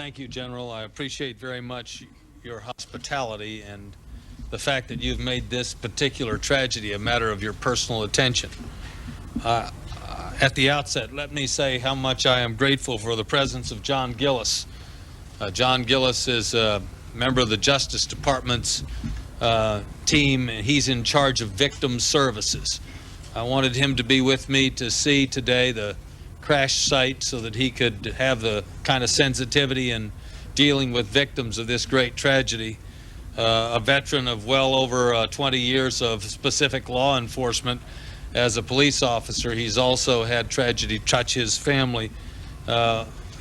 thank you, General. I appreciate very much your hospitality and the fact that you've made this particular tragedy a matter of your personal attention. At the outset, let me say how much I am grateful for the presence of John Gillis. John Gillis is a member of the Justice Department's team, and he's in charge of victim services. I wanted him to be with me to see today the crash site so that he could have the kind of sensitivity in dealing with victims of this great tragedy. A veteran of well over 20 years of specific law enforcement as a police officer, he's also had tragedy touch his family.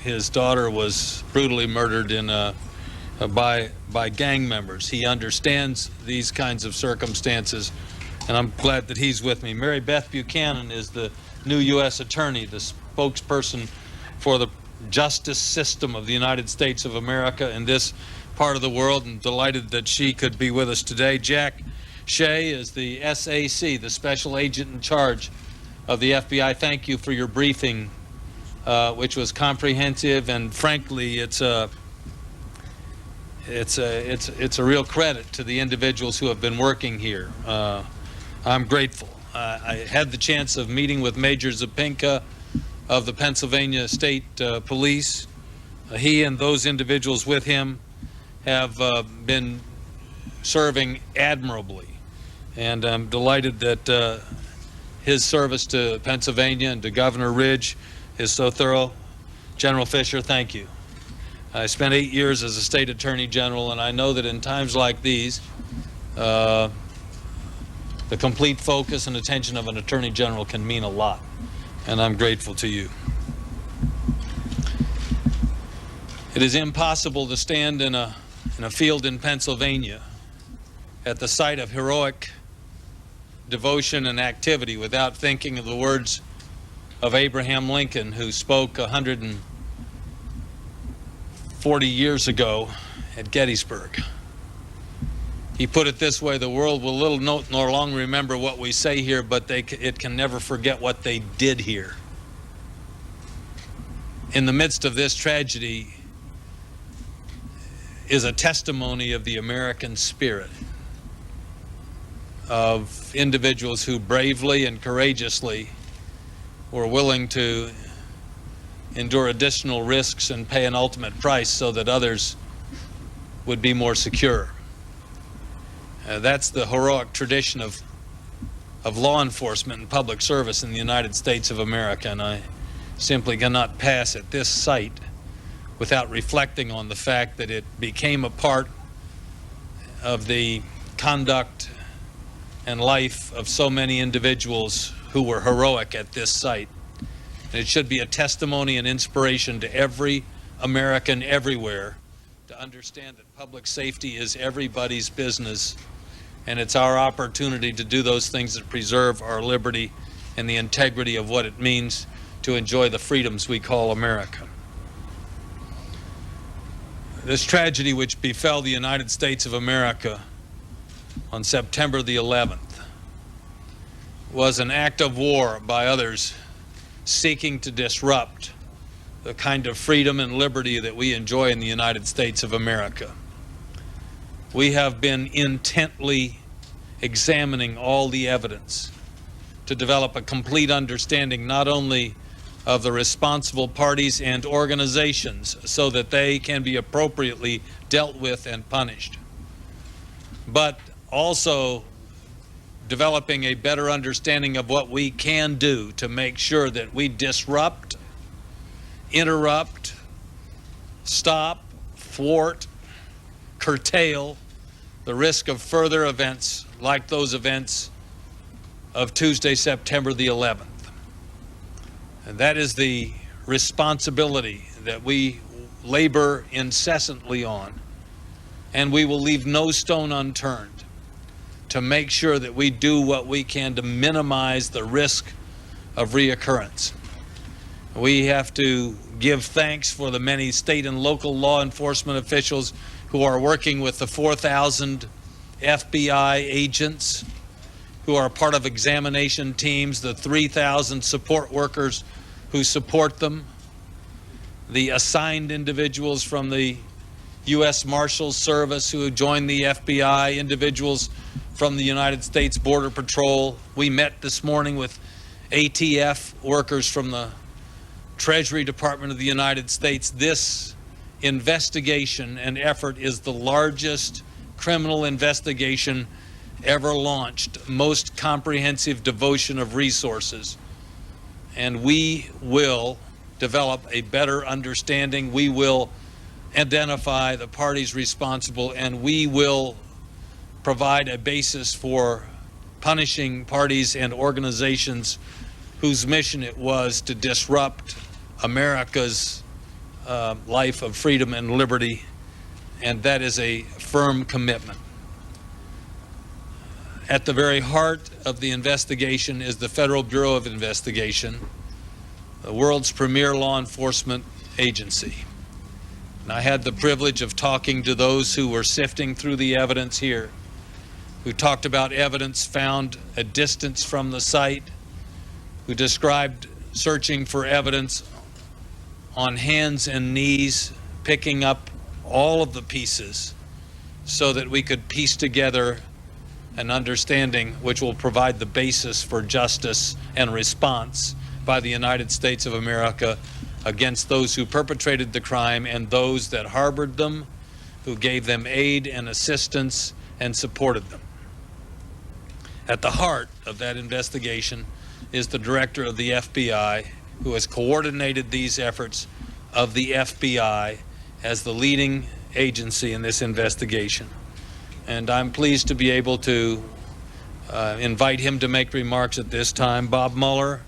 His daughter was brutally murdered by gang members. He understands these kinds of circumstances, and I'm glad that he's with me. Mary Beth Buchanan is the new U.S. Attorney, the spokesperson for the justice system of the United States of America in this part of the world, and delighted that she could be with us today. Jack Shea is the SAC, the special agent in charge of the FBI. Thank you for your briefing, which was comprehensive, and frankly, it's a real credit to the individuals who have been working here. I'm grateful. I had the chance of meeting with Major Zapinka of the Pennsylvania State Police. He and those individuals with him have been serving admirably, and I'm delighted that his service to Pennsylvania and to Governor Ridge is so thorough. General Fisher, thank you. I spent 8 years as a state attorney general, and I know that in times like these, the complete focus and attention of an attorney general can mean a lot, and I'm grateful to you. It is impossible to stand in a field in Pennsylvania at the site of heroic devotion and activity without thinking of the words of Abraham Lincoln, who spoke 140 years ago at Gettysburg. He put it this way: the world will little note nor long remember what we say here, but it can never forget what they did here. In the midst of this tragedy is a testimony of the American spirit, of individuals who bravely and courageously were willing to endure additional risks and pay an ultimate price so that others would be more secure. That's the heroic tradition of law enforcement and public service in the United States of America, and I simply cannot pass at this site without reflecting on the fact that it became a part of the conduct and life of so many individuals who were heroic at this site. And it should be a testimony and inspiration to every American everywhere to understand that public safety is everybody's business, and it's our opportunity to do those things that preserve our liberty and the integrity of what it means to enjoy the freedoms we call America. This tragedy which befell the United States of America on September the 11th was an act of war by others seeking to disrupt the kind of freedom and liberty that we enjoy in the United States of America. We have been intently examining all the evidence to develop a complete understanding not only of the responsible parties and organizations so that they can be appropriately dealt with and punished, but also developing a better understanding of what we can do to make sure that we disrupt, interrupt, stop, thwart, curtail the risk of further events like those events of Tuesday, September the 11th. And that is the responsibility that we labor incessantly on, and we will leave no stone unturned to make sure that we do what we can to minimize the risk of reoccurrence. We have to give thanks for the many state and local law enforcement officials who are working with the 4,000 FBI agents who are part of examination teams, the 3,000 support workers who support them, the assigned individuals from the U.S. Marshals Service who joined the FBI, individuals from the United States Border Patrol. We met this morning with ATF workers from the Treasury Department of the United States. This investigation and effort is the largest criminal investigation ever launched, most comprehensive devotion of resources. And we will develop a better understanding. We will identify the parties responsible, and we will provide a basis for punishing parties and organizations whose mission it was to disrupt America's life of freedom and liberty, and that is a firm commitment. At the very heart of the investigation is the Federal Bureau of Investigation, the world's premier law enforcement agency. And I had the privilege of talking to those who were sifting through the evidence here, who talked about evidence found a distance from the site, who described searching for evidence on hands and knees, picking up all of the pieces so that we could piece together an understanding which will provide the basis for justice and response by the United States of America against those who perpetrated the crime and those that harbored them, who gave them aid and assistance and supported them. At the heart of that investigation is the director of the FBI, who has coordinated these efforts of the FBI as the leading agency in this investigation. And I'm pleased to be able to invite him to make remarks at this time. Bob Mueller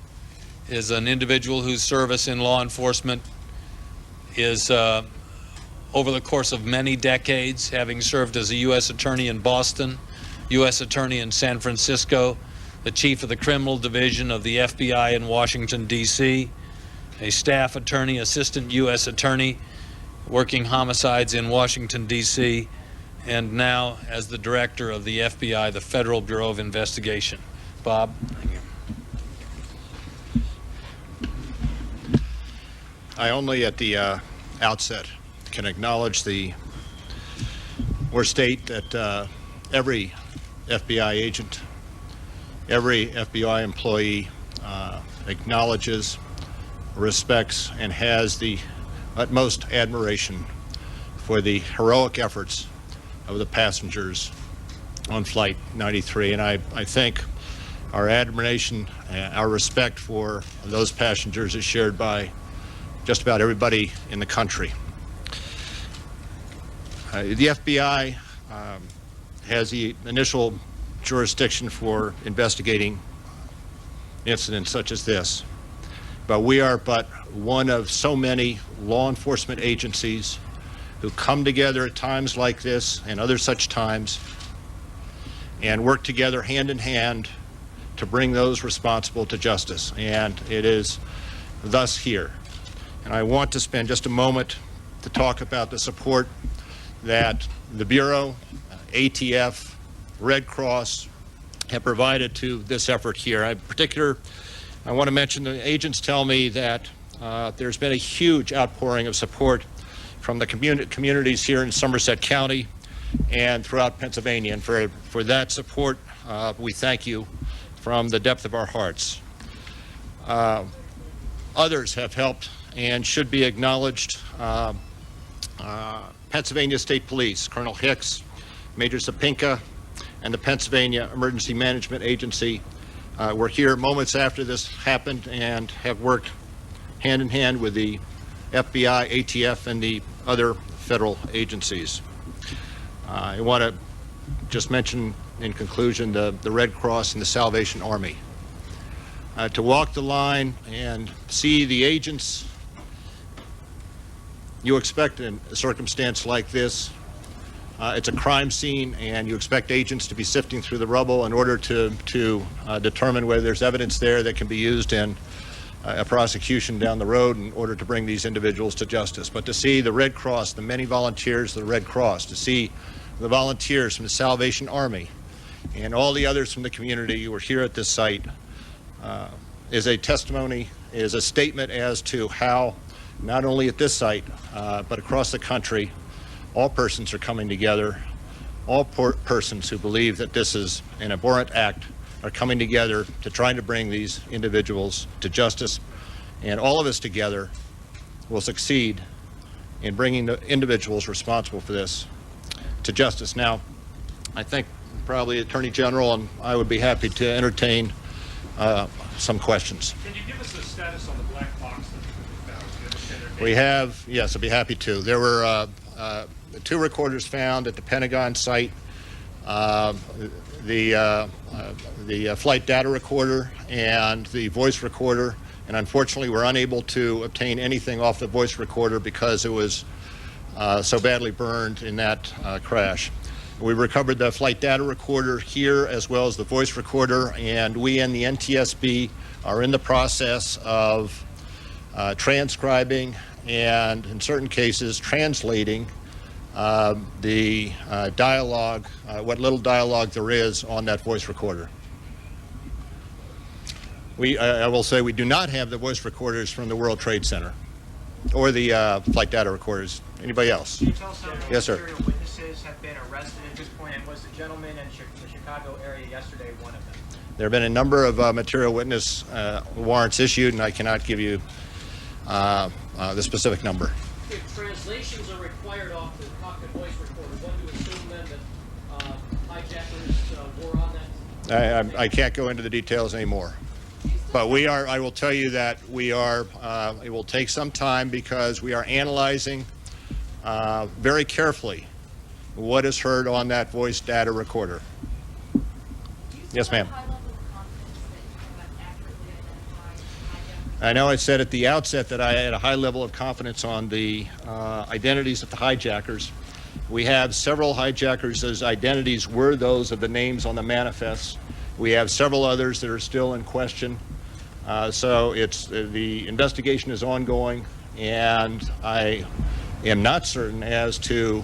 is an individual whose service in law enforcement is over the course of many decades, having served as a U.S. Attorney in Boston, U.S. Attorney in San Francisco, the Chief of the Criminal Division of the FBI in Washington, D.C., a staff attorney, assistant U.S. Attorney, working homicides in Washington, D.C., and now as the Director of the FBI, the Federal Bureau of Investigation. Bob. Thank you. I only at the outset can acknowledge or state that every FBI agent, every FBI employee acknowledges, respects, and has the utmost admiration for the heroic efforts of the passengers on Flight 93. And I think our admiration, our respect for those passengers is shared by just about everybody in the country. The FBI has the initial jurisdiction for investigating incidents such as this, but we are but one of so many law enforcement agencies who come together at times like this and other such times and work together hand in hand to bring those responsible to justice. And it is thus here. And I want to spend just a moment to talk about the support that the Bureau, ATF, Red Cross have provided to this effort here. In particular, I want to mention the agents tell me that there's been a huge outpouring of support from the communities here in Somerset County and throughout Pennsylvania. And for that support, we thank you from the depth of our hearts. Others have helped and should be acknowledged. Pennsylvania State Police, Colonel Hicks, Major Sapinka, and the Pennsylvania Emergency Management Agency were here moments after this happened and have worked hand in hand with the FBI, ATF, and the other federal agencies. I want to just mention in conclusion the Red Cross and the Salvation Army. To walk the line and see the agents you expect in a circumstance like this. It's a crime scene, and you expect agents to be sifting through the rubble in order to determine whether there's evidence there that can be used in a prosecution down the road in order to bring these individuals to justice. But to see the Red Cross, the many volunteers of the Red Cross, to see the volunteers from the Salvation Army and all the others from the community who are here at this site is a testimony, is a statement as to how not only at this site, but across the country, all persons are coming together. All persons who believe that this is an abhorrent act are coming together to try to bring these individuals to justice. And all of us together will succeed in bringing the individuals responsible for this to justice. Now, I think probably Attorney General and I would be happy to entertain some questions. Can you give us a status on the black box that you found? Do you understand their name? We have, yes, I'd be happy to. There were 2 recorders found at the Pentagon site, the flight data recorder and the voice recorder, and unfortunately we're unable to obtain anything off the voice recorder because it was so badly burned in that crash. We recovered the flight data recorder here as well as the voice recorder, and we and the NTSB are in the process of transcribing and in certain cases translating the dialogue, what little dialogue there is on that voice recorder. I will say we do not have the voice recorders from the World Trade Center or the flight data recorders. Anybody else? Can you tell us how many Yes, sir. material witnesses have been arrested at this point, and was the gentleman in the Chicago area yesterday one of them? There have been a number of material witness warrants issued, and I cannot give you the specific number. If translations are required off the cockpit voice recorder, what do you assume then that hijackers were on that? I can't go into the details anymore. But we are, I will tell you that we are, it will take some time because we are analyzing very carefully what is heard on that voice data recorder. Yes, ma'am. I know I said at the outset that I had a high level of confidence on the identities of the hijackers. We have several hijackers whose identities were those of the names on the manifests. We have several others that are still in question. So the investigation is ongoing, and I am not certain as to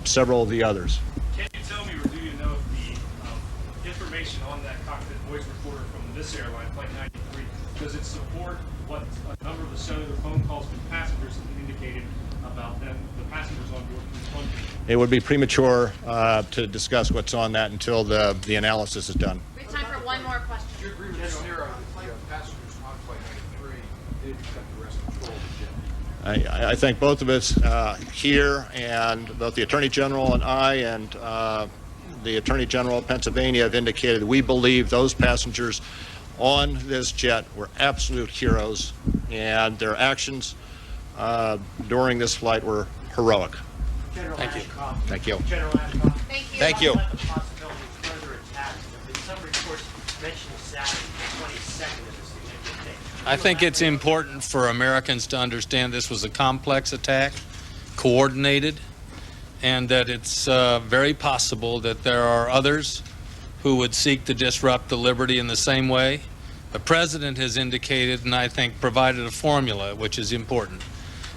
several of the others. Can you tell me, or do you know, if the information on that cockpit voice recorder from this airline, Flight 93, does it support what a number of the cellular phone calls from passengers have indicated about them, the passengers on board? It would be premature to discuss what's on that until the analysis is done. We have time for one more question. Do you agree with Yes, the passengers on Flight 93 did accept arrest control of the jet? I think both of us here, and both the Attorney General and I and the Attorney General of Pennsylvania have indicated we believe those passengers on this jet were absolute heroes, and their actions during this flight were heroic. General Thank you. Ashcroft. Thank you. General Ashcroft. Thank you. Thank you. About the possibility of further attacks. There have been some reports mentioning Saturday, the 22nd, as a significant day. I think it's important for Americans to understand this was a complex attack, coordinated, and that it's very possible that there are others who would seek to disrupt the liberty in the same way. The President has indicated, and I think provided a formula, which is important,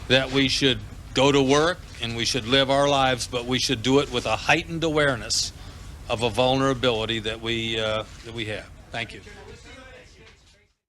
that we should go to work and we should live our lives, but we should do it with a heightened awareness of a vulnerability that we have. Thank you.